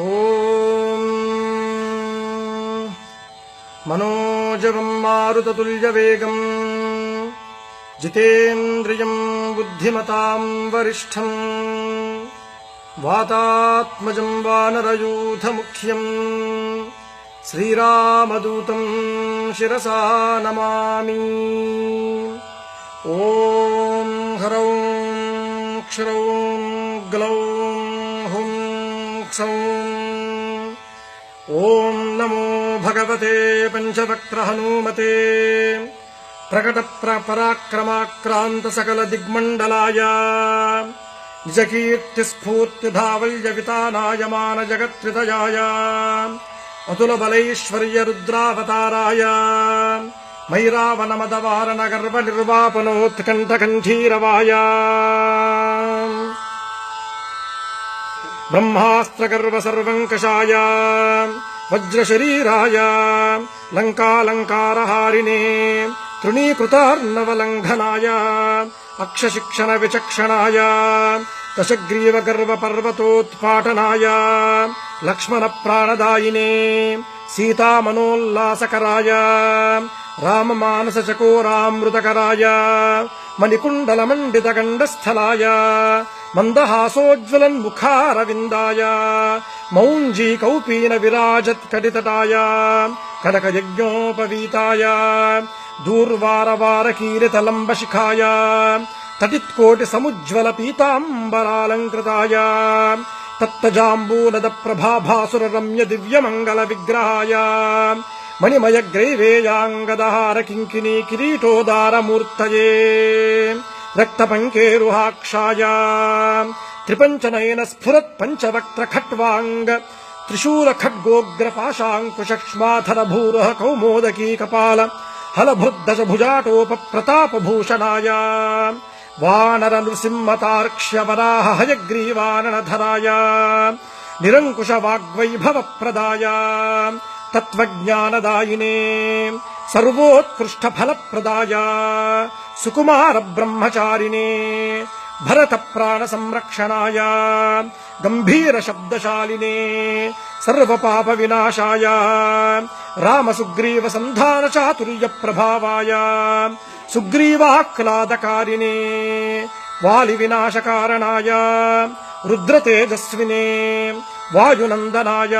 ఓం మనోజవం మారుతతుల్యవేగం జితేంద్రియం బుద్ధిమతాం వరిష్ఠం వాతాత్మజం వానరయూథముఖ్యం శ్రీరామదూతం శిరసా నమామి. ఓం హ్రౌం క్షరౌం గ్లౌం హుం క్షౌం. ఓం నమో భగవతే పంచవక్త్ర హనుమతే ప్రకట పరాక్రమాక్రాంత సకల దిగ్మండలాయ నిజకీర్తి స్ఫూర్తి ధావల్య వితానాయ మాన జగత్రితయాయ అతుల బలైశ్వర్య రుద్రావతారాయ మైరావణ మదవారణ గర్వ నిర్వాపనోత్కంఠ కంఠీరవాయ బ్రహ్మాస్త్ర గర్వ సర్వంకషాయ వజ్రశరీరాయ లంకాలంకారహారిణే తృణీకృతార్ణవలంఘనాయ అక్షశిక్షణ విచక్షణాయ దశగ్రీవ గర్వ పర్వతోత్పాటనాయ లక్ష్మణ ప్రాణదాయినే సీతామనోల్లాసకరాయ రామమానస చకోరామృతకరాయ మణికుండలమండిత గండస్థలాయ మందహాసోజ్వలన్ముఖారవిందాయ మౌంజీ కౌపీన విరాజత్కటితటాయ కనకయజ్ఞోపవీతాయ దూర్వారవారకీరితలంబశిఖాయ తటిత్కోటి సముజ్వల పీతాంబరాలంకృతాయ తత్తజాంబూనద ప్రభాభాసుర రమ్య దివ్యమంగళ విగ్రహాయ మణిమయ గ్రైవేయాంగదహార కింకినీ కిరీటోదారమూర్తయే రక్తపంకేరుహాక్షాయ త్రిపంచనయన స్ఫురత్ పంచవక్త్ర ఖట్వాంగ త్రిశూల ఖడ్గోగ్ర పాశాంకుశక్ష్మాధర భూరః కౌమోదకీ కపాల హలభృద్దశ భుజాటోప ప్రతాపభూషణాయ వానర నృసింహతార్క్ష్య వరాహ హయగ్రీవాననధరాయ నిరంకుశ వాగ్వైభవ ప్రదాయ తత్వజ్ఞానదాయినే సర్వోత్కృష్ట ఫలప్రదాయ సుకుమార బ్రహ్మచారిణే భరత ప్రాణ సంరక్షణాయ గంభీర శబ్దశాలినే సర్వపాప వినాశాయ రామ సుగ్రీవ సంధాన చాతుర్య ప్రభావాయ సుగ్రీవాహ్లాదకారిణే వాలి వినాశకారణాయ రుద్రతేజస్వినే వాయునందనాయ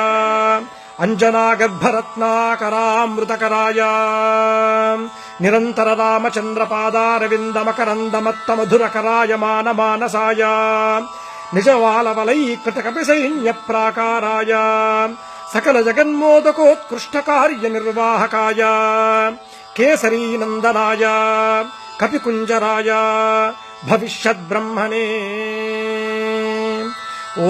అంజనాగర్భరత్నాకరామృతకరాయ నిరంతర రామచంద్ర పాదారవిందమకరందమత్త మధురకరాయ మానమానసాయ నిజవాలవలైకృత కపి సైన్య ప్రాకారాయ సకల జగన్మోదకోత్కృష్ట కార్య నిర్వాహకాయ కేసరీనందనాయ కపికుంజరాయ భవిష్యద్బ్రహ్మణే.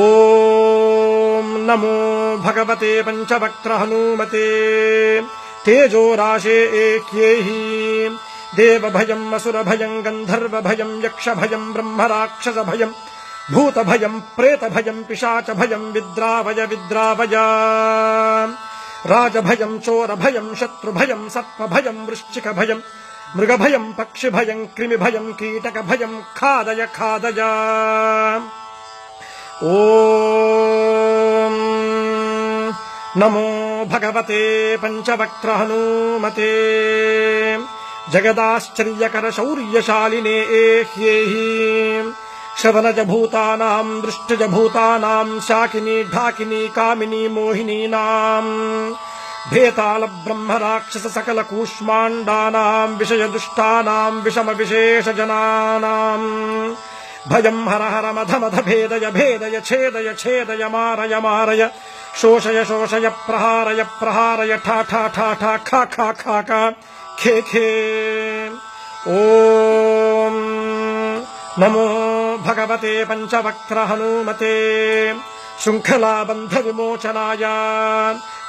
ఓం నమో భగవతే పంచవక్త్ర హనుమతే తేజోరాశే ఏక్యేహి దేవభయం అసురభయం గంధర్వభయం యక్షభయం బ్రహ్మరాక్షసభయం భూతభయం ప్రేతభయం పిశాచభయం విద్రావయ విద్రావయ రాజభయం చోరభయం శత్రుభయం సర్పభయం వృశ్చికభయం మృగభయం పక్షిభయం క్రిమిభయం కీటకభయం ఖాదయ ఖాదయ. ఓం నమో భగవతే పంచవక్త్ర హనుమతే జగదాశ్చర్యకర శౌర్యశాలినే ఏహ్యేహి శవనజ భూతానాం దృష్టజ భూతానాం శాకినీ ఢాకినీ కామినీ మోహినీనాం భేతాళ బ్రహ్మ రాక్షస సకల కూష్మాండానాం విషయ దుష్టానాం విషమ విశేష జనానాం భయం హర హర మధ మధ భేదయ భేదయ ఛేదయ ఛేదయ మారయ మారయ శోషయ శోషయ ప్రహారయ ప్రహారయ ఠా ఠా ఠా ఠా ఖా ఖా ఖా ఖా ఖే ఖే. ఓం నమో భగవతే పంచవక్త్ర హనుమతే శృంఖలాబంధ విమోచనాయ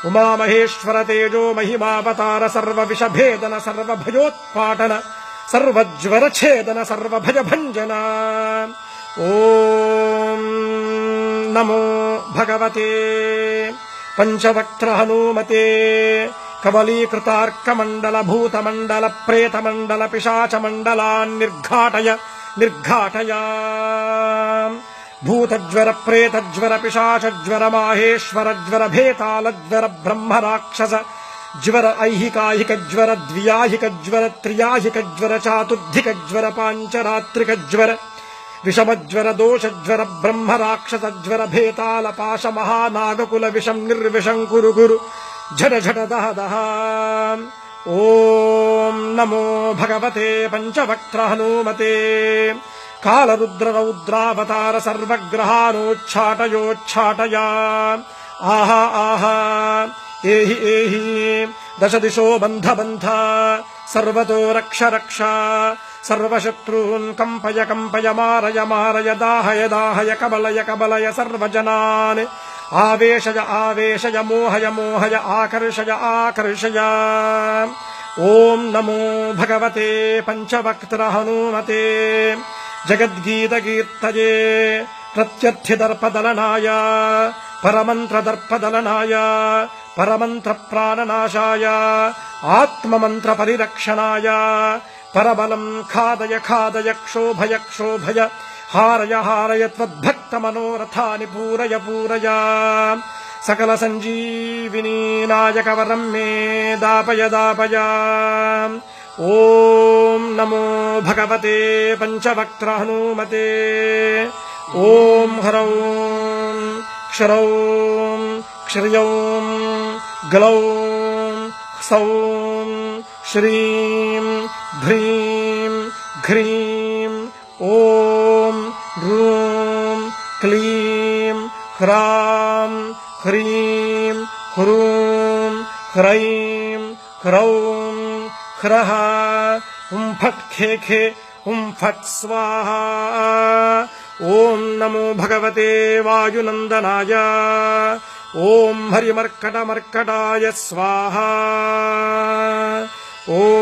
ఉమామహేశ్వర తేజో మహిమావతార సర్వ విషభేదన సర్వభయోత్పాటన సర్వజ్వరఛేదన సర్వభయభంజన. ఓం నమో భగవతే పంచవక్త్ర హనుమతే కవలీకృతార్కమండల భూతమండల ప్రేతమండల పిశాచమండలాన్ నిర్ఘాటయ నిర్ఘాటయ. भूतज्वर प्रेतज्वर पिशाचज्वर माहेश्वरज्वर भेतालज्वर ब्रह्मराक्षस ज्वर ऐहिकाहिकज्वर द्व्याहिकज्वर त्रियाहिकज्वर चातुर्धिकज्वर पाञ्चरात्रिकज्वर विषमज्वर दोषज्वर ब्रह्मराक्षसज्वर भेतालपाश महानागकुल विषं निर्विषं कुरु कुरु झट झट दह दह। ओम नमो भगवते पंचवक्त्र हनुमते कालरुद्ररौद्रावतार सर्वग्रहानोच्छाटयोच्छाटया। आहा आहा एहि एहि दश दिशो बन्ध बन्ध सर्वतो रक्ष रक्ष सर्वशत्रून् कम्पय कम्पय मारय मारय दाहय दाहय कबलय कबलय सर्वजनान् आवेशय आवेशय मोहय मोहय आकर्षय आकर्षय। ओम नमो भगवते पंचवक्त्र हनुमते जगद्गीतकीर्तये प्रत्यर्थिदर्पदलनाय परमन्त्रदर्पदलनाय परमन्त्रप्राणनाशाय आत्ममन्त्रपरिरक्षणाय परबलं खादय खादय क्षोभय क्षोभय हारय हारय त्वद्भक्तमनोरथानि पूरय पूरय। सकल संजीविनी नायक वरं मे दापय दापय। ओम नमो भगवते पंचवक्त्र हनुमते। ओम ह्रौं क्षरौं क्षर्यौं ग्लौं सौं श्रीं ह्रीं घ्रीं ओम ह्रूं क्लीं ह्रां ह्रीं ह्रूं ह्रैं ह्रौं ह्रः हुं फट् खे खे हुं फट् स्वाहा। ओम नमो भगवते वायुनंदनाय। ओम हरिमर्कटमर्कटाय स्वाहा। ओम